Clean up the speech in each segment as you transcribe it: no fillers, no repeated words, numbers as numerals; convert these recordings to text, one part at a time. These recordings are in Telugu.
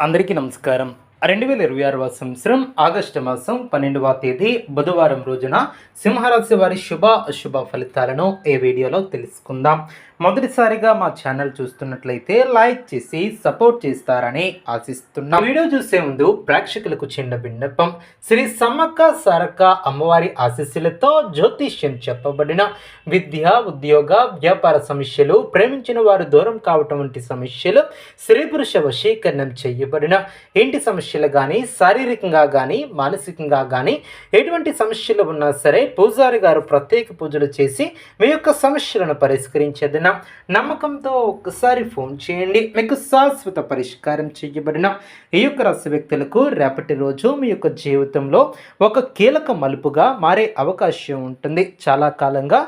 అందరికీ నమస్కారం. 2026వ సంవత్సరం ఆగస్టు మాసం 12వ తేదీ బుధవారం రోజున సింహరాశి వారి శుభ అశుభ ఫలితాలను ఈ వీడియోలో తెలుసుకుందాం. మొదటిసారిగా మా ఛానల్ చూస్తున్నట్లయితే లైక్ చేసి సపోర్ట్ చేస్తారని ఆశిస్తున్నాం. వీడియో చూసే ముందు ప్రేక్షకులకు చిన్న విన్నపం. శ్రీ సమ్మక్క సారక్క అమ్మవారి ఆశీస్సులతో జ్యోతిష్యం చెప్పబడిన విద్య, ఉద్యోగ, వ్యాపార సమస్యలు, ప్రేమించిన వారు దూరం కావటం వంటి సమస్యలు, స్త్రీ పురుష వశీకరణం చేయబడిన ఇంటి సమస్యలు కానీ, శారీరకంగా కానీ, మానసికంగా కానీ ఎటువంటి సమస్యలు ఉన్నా సరే పూజారి గారు ప్రత్యేక పూజలు చేసి మీ యొక్క సమస్యలను పరిష్కరించేదిన నమ్మకంతో ఒక్కసారి ఫోన్ చేయండి. మీకు శాశ్వత పరిష్కారం చేయబడిన ఈ యొక్క రాశి వ్యక్తులకు రేపటి రోజు మీ యొక్క జీవితంలో ఒక కీలక మలుపుగా మారే అవకాశం ఉంటుంది. చాలా కాలంగా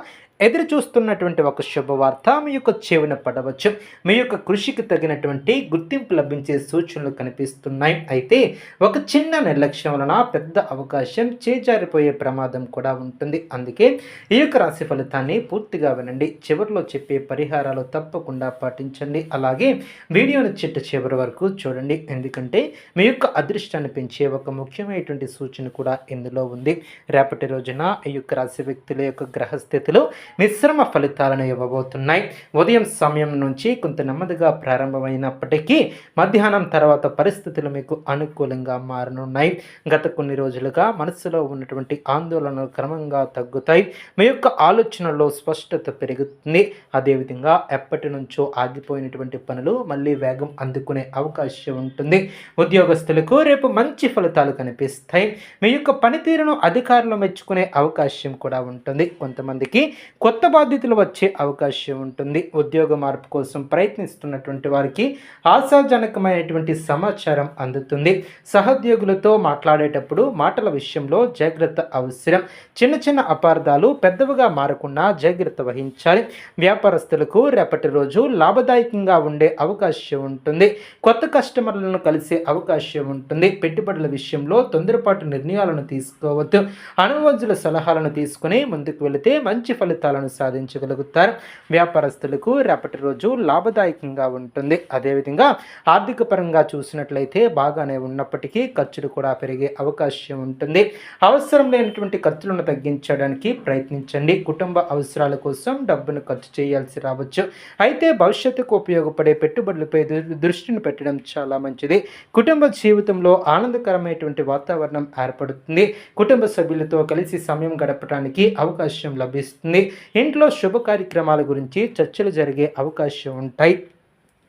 ఎదురు చూస్తున్నటువంటి ఒక శుభవార్త మీ యొక్క చెవిన పడవచ్చు. మీ యొక్క కృషికి తగినటువంటి గుర్తింపు లభించే సూచనలు కనిపిస్తున్నాయి. అయితే ఒక చిన్న నిర్లక్ష్యం వలన పెద్ద అవకాశం చేజారిపోయే ప్రమాదం కూడా ఉంటుంది. అందుకే ఈ యొక్క రాశి ఫలితాన్ని పూర్తిగా వినండి. చివరిలో చెప్పే పరిహారాలు తప్పకుండా పాటించండి. అలాగే వీడియోని చివరి వరకు చూడండి. ఎందుకంటే మీ యొక్క అదృష్టాన్ని పెంచే ఒక ముఖ్యమైనటువంటి సూచన కూడా ఇందులో ఉంది. రేపటి రోజున ఈ యొక్క రాశి వ్యక్తుల యొక్క గ్రహస్థితులు మిశ్రమ ఫలితాలను ఇవ్వబోతున్నాయి. ఉదయం సమయం నుంచి కొంత నెమ్మదిగా ప్రారంభమైనప్పటికీ మధ్యాహ్నం తర్వాత పరిస్థితులు మీకు అనుకూలంగా మారనున్నాయి. గత కొన్ని రోజులుగా మనసులో ఉన్నటువంటి ఆందోళనలు క్రమంగా తగ్గుతాయి. మీ యొక్క ఆలోచనలో స్పష్టత పెరుగుతుంది. అదేవిధంగా ఎప్పటి నుంచో ఆగిపోయినటువంటి పనులు మళ్ళీ వేగం అందుకునే అవకాశం ఉంటుంది. ఉద్యోగస్తులకు రేపు మంచి ఫలితాలు కనిపిస్తాయి. మీ యొక్క పనితీరును అధికారులు మెచ్చుకునే అవకాశం కూడా ఉంటుంది. కొంతమందికి కొత్త బాధ్యతలు వచ్చే అవకాశం ఉంటుంది. ఉద్యోగ మార్పు కోసం ప్రయత్నిస్తున్నటువంటి వారికి ఆశాజనకమైనటువంటి సమాచారం అందుతుంది. సహోద్యోగులతో మాట్లాడేటప్పుడు మాటల విషయంలో జాగ్రత్త అవసరం. చిన్న చిన్న అపార్థాలు పెద్దవిగా మారకుండా జాగ్రత్త వహించాలి. వ్యాపారస్తులకు రేపటి రోజు లాభదాయకంగా ఉండే అవకాశం ఉంటుంది. కొత్త కస్టమర్లను కలిసే అవకాశం ఉంటుంది. పెట్టుబడుల విషయంలో తొందరపాటు నిర్ణయాలను తీసుకోవద్దు. అనుభవజ్ఞుల సలహాలను తీసుకుని ముందుకు వెళితే మంచి ఫలితాలను సాధించగలుగుతారు. వ్యాపారస్తులకు రేపటి రోజు లాభదాయకంగా ఉంటుంది. అదేవిధంగా ఆర్థిక పరంగా చూసినట్లయితే బాగానే ఉన్నప్పటికీ ఖర్చులు కూడా పెరిగే అవకాశం ఉంటుంది. అవసరం లేనటువంటి ఖర్చులను తగ్గించడానికి ప్రయత్నించండి. కుటుంబ అవసరాల కోసం డబ్బును ఖర్చు చేయాల్సి రావచ్చు. అయితే భవిష్యత్తుకు ఉపయోగపడే పెట్టుబడులపై దృష్టిని పెట్టడం చాలా మంచిది. కుటుంబ జీవితంలో ఆనందకరమైనటువంటి వాతావరణం ఏర్పడుతుంది. కుటుంబ సభ్యులతో కలిసి సమయం గడపడానికి అవకాశం లభిస్తుంది. ఇంట్లో శుభ కార్యక్రమాల గురించి చర్చలు జరిగే అవకాశం ఉంటాయి.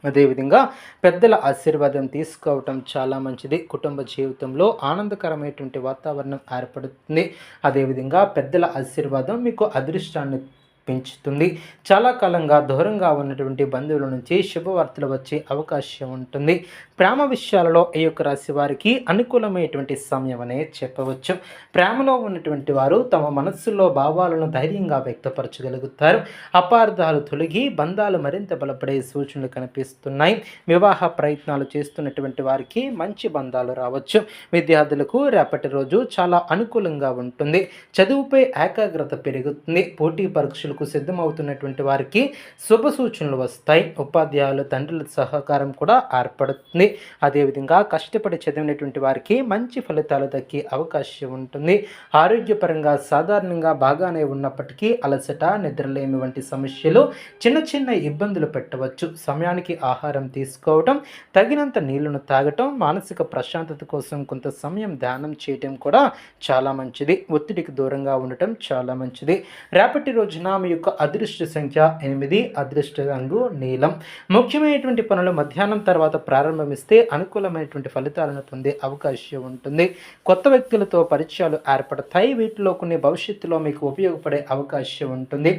అదేవిధంగా పెద్దల ఆశీర్వాదం తీసుకోవటం చాలా మంచిది. కుటుంబ జీవితంలో ఆనందకరమైనటువంటి వాతావరణం ఏర్పడుతుంది. అదేవిధంగా పెద్దల ఆశీర్వాదం మీకు అదృష్టాన్ని పెంచుతుంది. చాలా కాలంగా దూరంగా ఉన్నటువంటి బంధువుల నుంచి శుభవార్తలు వచ్చే అవకాశం ఉంటుంది. ప్రేమ విషయాలలో ఈ యొక్క రాశి వారికి అనుకూలమైనటువంటి సమయం అనే చెప్పవచ్చు. ప్రేమలో ఉన్నటువంటి వారు తమ మనస్సులో భావాలను ధైర్యంగా వ్యక్తపరచగలుగుతారు. అపార్థాలు తొలగి బంధాలు మరింత బలపడే సూచనలు కనిపిస్తున్నాయి. వివాహ ప్రయత్నాలు చేస్తున్నటువంటి వారికి మంచి బంధాలు రావచ్చు. విద్యార్థులకు రేపటి రోజు చాలా అనుకూలంగా ఉంటుంది. చదువుపై ఏకాగ్రత పెరుగుతుంది. పోటీ పరీక్షలు సిద్ధమవుతున్నటువంటి వారికి శుభ సూచనలు వస్తాయి. ఉపాధ్యాయులు తండ్రుల సహకారం కూడా ఏర్పడుతుంది. అదేవిధంగా కష్టపడి చదివినటువంటి వారికి మంచి ఫలితాలు దక్కే అవకాశం ఉంటుంది. ఆరోగ్యపరంగా సాధారణంగా బాగానే ఉన్నప్పటికీ అలసట, నిద్రలేమి వంటి సమస్యలు చిన్న చిన్న ఇబ్బందులు పెట్టవచ్చు. సమయానికి ఆహారం తీసుకోవటం, తగినంత నీళ్లను తాగటం, మానసిక ప్రశాంతత కోసం కొంత సమయం ధ్యానం చేయటం కూడా చాలా మంచిది. ఒత్తిడికి దూరంగా ఉండటం చాలా మంచిది. రేపటి రోజున మీ యొక్క అదృష్ట సంఖ్య 8, అదృష్ట రంగు నీలం. ముఖ్యమైనటువంటి పనులు మధ్యాహ్నం తర్వాత ప్రారంభమిస్తే అనుకూలమైనటువంటి ఫలితాలను పొందే అవకాశం ఉంటుంది. కొత్త వ్యక్తులతో పరిచయాలు ఏర్పడతాయి. వీటిలో కొన్ని భవిష్యత్తులో మీకు ఉపయోగపడే అవకాశం ఉంటుంది.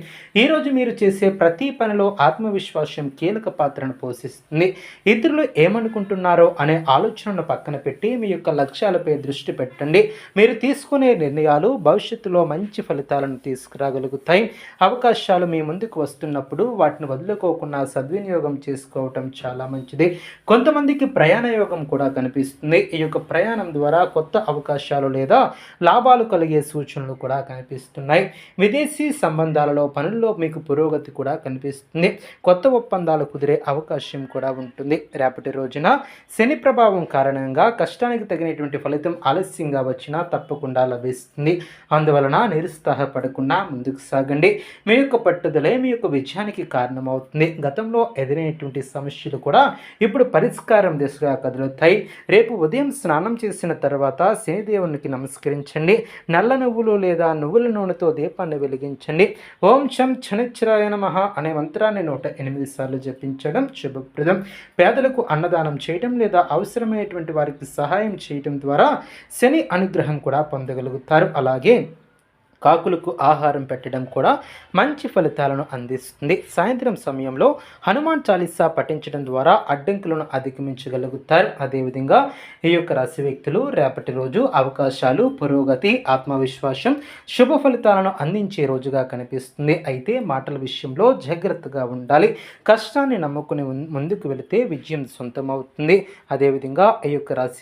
ఈరోజు మీరు చేసే ప్రతి పనిలో ఆత్మవిశ్వాసం కీలక పాత్రను పోషిస్తుంది. ఇతరులు ఏమనుకుంటున్నారో అనే ఆలోచనను పక్కన పెట్టి మీ యొక్క లక్ష్యాలపై దృష్టి పెట్టండి. మీరు తీసుకునే నిర్ణయాలు భవిష్యత్తులో మంచి ఫలితాలను తీసుకురాగలుగుతాయి. అవకాశాలు మీ ముందుకు వస్తున్నప్పుడు వాటిని వదులుకోకుండా సద్వినియోగం చేసుకోవటం చాలా మంచిది. కొంతమందికి ప్రయాణ యోగం కూడా కనిపిస్తుంది. ఈ యొక్క ప్రయాణం ద్వారా కొత్త అవకాశాలు లేదా లాభాలు కలిగే సూచనలు కూడా కనిపిస్తున్నాయి. విదేశీ సంబంధాలలో పనుల్లో మీకు పురోగతి కూడా కనిపిస్తుంది. కొత్త ఒప్పందాలు కుదిరే అవకాశం కూడా ఉంటుంది. రేపటి రోజున శని ప్రభావం కారణంగా కష్టానికి తగినటువంటి ఫలితం ఆలస్యంగా వచ్చినా తప్పకుండా లభిస్తుంది. అందువలన నిరుత్సాహపడకుండా ముందుకు సాగండి. మీ యొక్క పట్టుదలే మీ యొక్క విజయానికి కారణమవుతుంది. గతంలో ఎదురైనటువంటి సమస్యలు కూడా ఇప్పుడు పరిష్కారం దిశగా కదులుతాయి. రేపు ఉదయం స్నానం చేసిన తర్వాత శనిదేవునికి నమస్కరించండి. నల్ల నువ్వులు లేదా నువ్వుల నూనెతో దీపాన్ని వెలిగించండి. ఓం శం శనిశ్చరాయ నమః అనే మంత్రాన్ని 108 సార్లు జపించడం శుభప్రదం. పేదలకు అన్నదానం చేయడం లేదా అవసరమైనటువంటి వారికి సహాయం చేయడం ద్వారా శని అనుగ్రహం కూడా పొందగలుగుతారు. అలాగే కాకులకు ఆహారం పెట్టడం కూడా మంచి ఫలితాలను అందిస్తుంది. సాయంత్రం సమయంలో హనుమాన్ చాలీసా పఠించడం ద్వారా అడ్డంకులను అధిగమించగలుగుతారు. అదేవిధంగా ఈ యొక్క రాశి వ్యక్తులు రేపటి రోజు అవకాశాలు, పురోగతి, ఆత్మవిశ్వాసం, శుభ ఫలితాలను అందించే రోజుగా కనిపిస్తుంది. అయితే మాటల విషయంలో జాగ్రత్తగా ఉండాలి. కష్టాన్ని నమ్ముకుని ముందుకు వెళితే విజయం సొంతమవుతుంది. అదేవిధంగా ఈ యొక్క రాశి